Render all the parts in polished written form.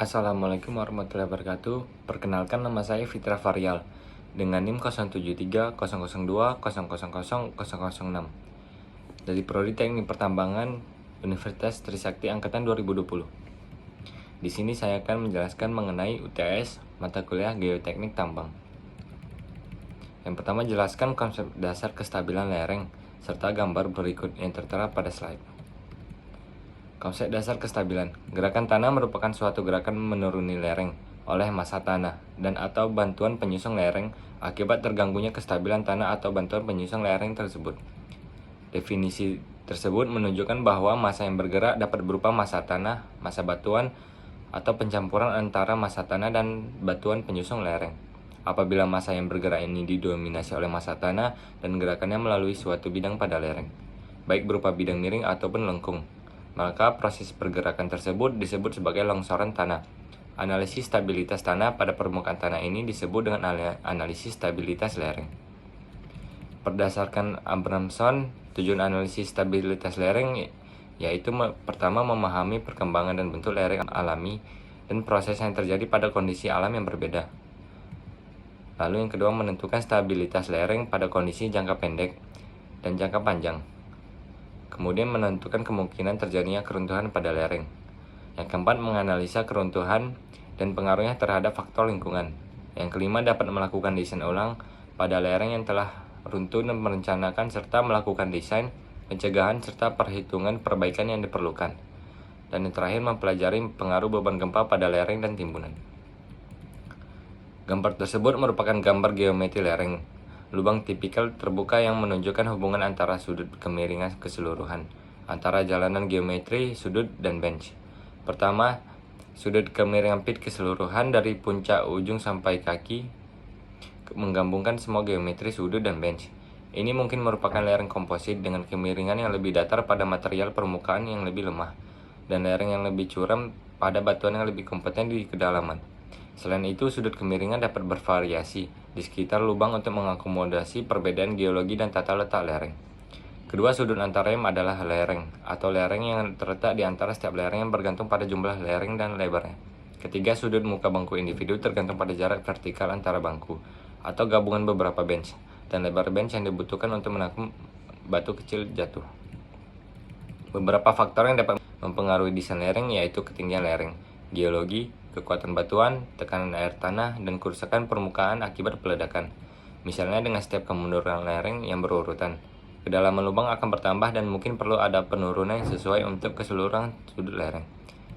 Assalamualaikum warahmatullahi wabarakatuh. Perkenalkan, nama saya Fitra Varial dengan NIM 073002000006 dari Prodi Teknik Pertambangan Universitas Trisakti angkatan 2020. Di sini saya akan menjelaskan mengenai UTS mata kuliah Geoteknik Tambang. Yang pertama, jelaskan konsep dasar kestabilan lereng serta gambar berikut yang tertera pada slide. Konsep dasar kestabilan. Gerakan tanah merupakan suatu gerakan menuruni lereng oleh massa tanah dan atau bantuan penyusun lereng akibat terganggunya kestabilan tanah atau bantuan penyusun lereng tersebut. Definisi tersebut menunjukkan bahwa massa yang bergerak dapat berupa massa tanah, massa batuan, atau pencampuran antara massa tanah dan batuan penyusun lereng. Apabila massa yang bergerak ini didominasi oleh massa tanah dan gerakannya melalui suatu bidang pada lereng, baik berupa bidang miring ataupun lengkung, maka proses pergerakan tersebut disebut sebagai longsoran tanah. Analisis stabilitas tanah pada permukaan tanah ini disebut dengan analisis stabilitas lereng. Berdasarkan Abramson, tujuan analisis stabilitas lereng yaitu pertama memahami perkembangan dan bentuk lereng alami dan proses yang terjadi pada kondisi alam yang berbeda. Lalu yang kedua, menentukan stabilitas lereng pada kondisi jangka pendek dan jangka panjang. Kemudian menentukan kemungkinan terjadinya keruntuhan pada lereng. Yang keempat, menganalisa keruntuhan dan pengaruhnya terhadap faktor lingkungan. Yang kelima, dapat melakukan desain ulang pada lereng yang telah runtuh dan merencanakan serta melakukan desain, pencegahan, serta perhitungan perbaikan yang diperlukan. Dan yang terakhir, mempelajari pengaruh beban gempa pada lereng dan timbunan. Gambar tersebut merupakan gambar geometri lereng lubang tipikal terbuka yang menunjukkan hubungan antara sudut kemiringan keseluruhan antara jalanan geometri, sudut, dan bench. Pertama, sudut kemiringan pit keseluruhan dari puncak ujung sampai kaki menggabungkan semua geometri sudut dan bench. Ini mungkin merupakan lereng komposit dengan kemiringan yang lebih datar pada material permukaan yang lebih lemah, dan lereng yang lebih curam pada batuan yang lebih kompeten di kedalaman. Selain itu, sudut kemiringan dapat bervariasi di sekitar lubang untuk mengakomodasi perbedaan geologi dan tata letak lereng. Kedua, sudut antarem adalah lereng, atau lereng yang terletak di antara setiap lereng yang bergantung pada jumlah lereng dan lebarnya. Ketiga, sudut muka bangku individu tergantung pada jarak vertikal antara bangku, atau gabungan beberapa bench, dan lebar bench yang dibutuhkan untuk menampung batu kecil jatuh. Beberapa faktor yang dapat mempengaruhi desain lereng yaitu ketinggian lereng, geologi, kekuatan batuan, tekanan air tanah, dan kerusakan permukaan akibat peledakan. Misalnya dengan setiap kemunduran lereng yang berurutan, kedalaman lubang akan bertambah dan mungkin perlu ada penurunan yang sesuai untuk keseluruhan sudut lereng.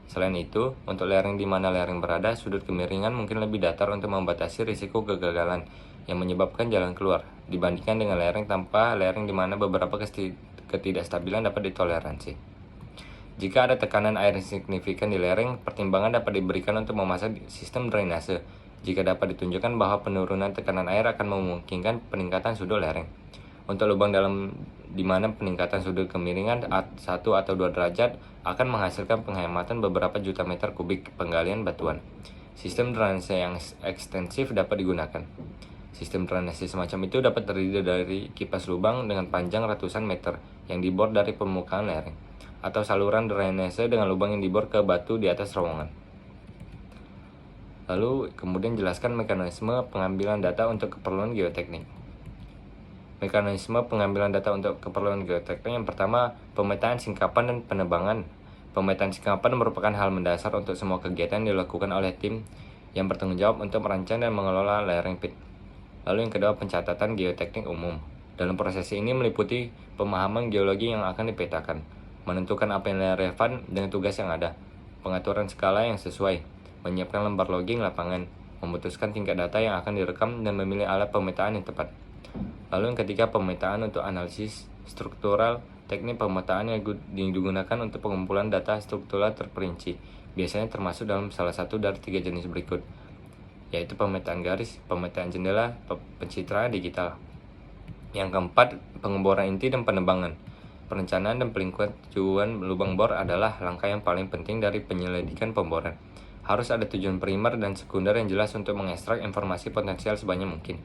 Selain itu, untuk lereng di mana lereng berada, sudut kemiringan mungkin lebih datar untuk membatasi risiko kegagalan yang menyebabkan jalan keluar, dibandingkan dengan lereng tanpa lereng di mana beberapa ketidakstabilan dapat ditoleransi. Jika ada tekanan air yang signifikan di lereng, pertimbangan dapat diberikan untuk memasang sistem drainase, jika dapat ditunjukkan bahwa penurunan tekanan air akan memungkinkan peningkatan sudut lereng. Untuk lubang dalam di mana peningkatan sudut kemiringan 1 atau 2 derajat akan menghasilkan penghematan beberapa juta meter kubik penggalian batuan. Sistem drainase yang ekstensif dapat digunakan. Sistem drainase semacam itu dapat terdiri dari kipas lubang dengan panjang ratusan meter yang dibor dari permukaan lereng, atau saluran drainase dengan lubang yang dibor ke batu di atas terowongan. Lalu kemudian jelaskan mekanisme pengambilan data untuk keperluan geoteknik. Mekanisme pengambilan data untuk keperluan geoteknik yang pertama, pemetaan singkapan dan penebangan. Pemetaan singkapan merupakan hal mendasar untuk semua kegiatan yang dilakukan oleh tim yang bertanggung jawab untuk merancang dan mengelola lereng pit. Lalu yang kedua, pencatatan geoteknik umum. Dalam proses ini meliputi pemahaman geologi yang akan dipetakan, menentukan apa yang relevan dengan tugas yang ada, pengaturan skala yang sesuai, menyiapkan lembar logging lapangan, memutuskan tingkat data yang akan direkam, dan memilih alat pemetaan yang tepat. Lalu yang ketiga, pemetaan untuk analisis struktural. Teknik pemetaan yang digunakan untuk pengumpulan data struktural terperinci, biasanya termasuk dalam salah satu dari 3 jenis berikut, yaitu pemetaan garis, pemetaan jendela, pencitraan digital. Yang keempat, pengeboran inti dan penebangan. Perencanaan dan pelincuan lubang bor adalah langkah yang paling penting dari penyelidikan pemboran. Harus ada tujuan primer dan sekunder yang jelas untuk mengekstrak informasi potensial sebanyak mungkin.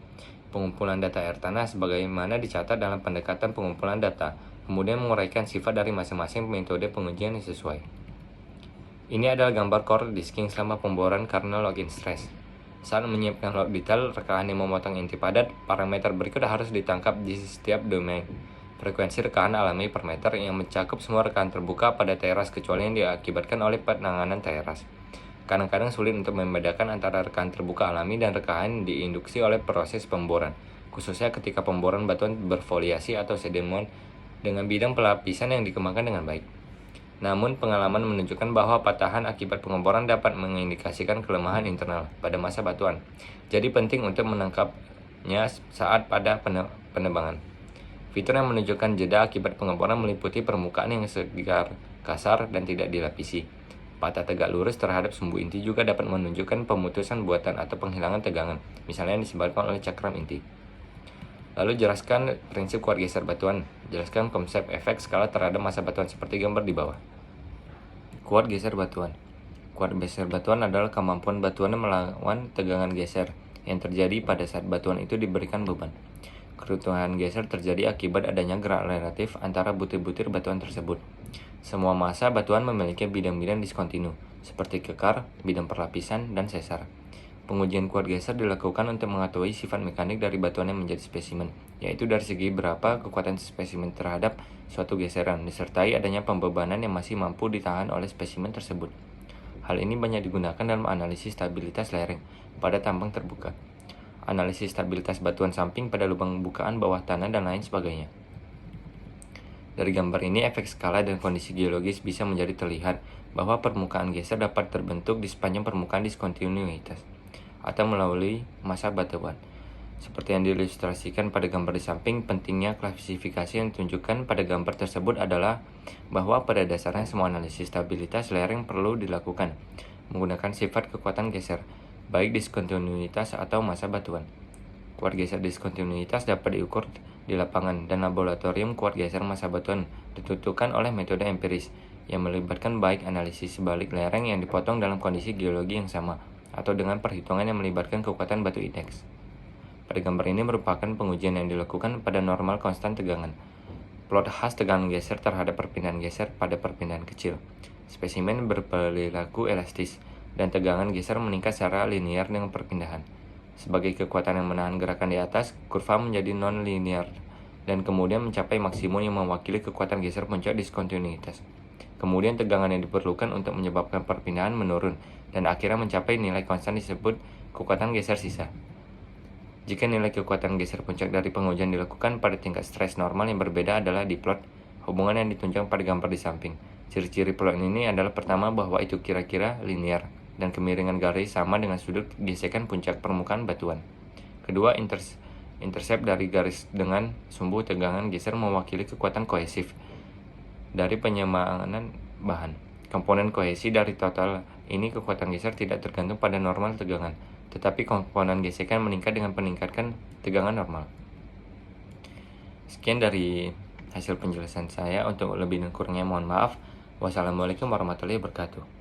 Pengumpulan data air tanah sebagaimana dicatat dalam pendekatan pengumpulan data, kemudian menguraikan sifat dari masing-masing metode pengujian yang sesuai. Ini adalah gambar core disking selama pemboran karena login stress. Saat menyiapkan load detail, rekahan yang memotong inti padat, parameter berikut harus ditangkap di setiap domain. Frekuensi rekahan alami per meter yang mencakup semua rekahan terbuka pada teras kecuali yang diakibatkan oleh penanganan teras. Kadang-kadang sulit untuk membedakan antara rekahan terbuka alami dan rekahan diinduksi oleh proses pemboran, khususnya ketika pemboran batuan berfoliasi atau sedimen dengan bidang pelapisan yang dikembangkan dengan baik. Namun, pengalaman menunjukkan bahwa patahan akibat pengeboran dapat mengindikasikan kelemahan internal pada massa batuan. Jadi penting untuk menangkapnya saat pada penebangan. Fitur yang menunjukkan jeda akibat pengeboran meliputi permukaan yang segar, kasar, dan tidak dilapisi. Patah tegak lurus terhadap sumbu inti juga dapat menunjukkan pemutusan buatan atau penghilangan tegangan, misalnya yang disebabkan oleh cakram inti. Lalu jelaskan prinsip kuat geser batuan. Jelaskan konsep efek skala terhadap massa batuan seperti gambar di bawah. Kuat geser batuan. Kuat geser batuan adalah kemampuan batuan melawan tegangan geser yang terjadi pada saat batuan itu diberikan beban. Keruntuhan geser terjadi akibat adanya gerak relatif antara butir-butir batuan tersebut. Semua massa batuan memiliki bidang-bidang diskontinu, seperti kekar, bidang perlapisan, dan sesar. Pengujian kuat geser dilakukan untuk mengetahui sifat mekanik dari batuan yang menjadi spesimen, yaitu dari segi berapa kekuatan spesimen terhadap suatu geseran, disertai adanya pembebanan yang masih mampu ditahan oleh spesimen tersebut. Hal ini banyak digunakan dalam analisis stabilitas lereng pada tambang terbuka, analisis stabilitas batuan samping pada lubang bukaan bawah tanah, dan lain sebagainya. Dari gambar ini, efek skala dan kondisi geologis bisa menjadi terlihat bahwa permukaan geser dapat terbentuk di sepanjang permukaan diskontinuitas atau melalui massa batuan. Seperti yang diilustrasikan pada gambar di samping, pentingnya klasifikasi yang ditunjukkan pada gambar tersebut adalah bahwa pada dasarnya semua analisis stabilitas lereng perlu dilakukan menggunakan sifat kekuatan geser, baik diskontinuitas atau massa batuan. Kuat geser diskontinuitas dapat diukur di lapangan, dan laboratorium kuat geser massa batuan ditentukan oleh metode empiris yang melibatkan baik analisis sebalik lereng yang dipotong dalam kondisi geologi yang sama, atau dengan perhitungan yang melibatkan kekuatan batu indeks. Pada gambar ini merupakan pengujian yang dilakukan pada normal konstan tegangan. Plot khas tegangan geser terhadap perpindahan geser pada perpindahan kecil. Spesimen berperilaku elastis, dan tegangan geser meningkat secara linear dengan perpindahan. Sebagai kekuatan yang menahan gerakan di atas, kurva menjadi non-linear, dan kemudian mencapai maksimum yang mewakili kekuatan geser puncak diskontinuitas. Kemudian tegangan yang diperlukan untuk menyebabkan perpindahan menurun, dan akhirnya mencapai nilai konstan disebut kekuatan geser sisa. Jika nilai kekuatan geser puncak dari pengujian dilakukan pada tingkat stres normal yang berbeda adalah diplot hubungan yang ditunjukkan pada gambar di samping. Ciri-ciri plot ini adalah pertama bahwa itu kira-kira linear, dan kemiringan garis sama dengan sudut gesekan puncak permukaan batuan. Kedua, intercept dari garis dengan sumbu tegangan geser mewakili kekuatan kohesif dari penyamaan bahan. Komponen kohesi dari total ini kekuatan geser tidak tergantung pada normal tegangan, tetapi komponen gesekan meningkat dengan meningkatkan tegangan normal. Sekian dari hasil penjelasan saya. Untuk lebih dan kurangnya mohon maaf. Wassalamualaikum warahmatullahi wabarakatuh.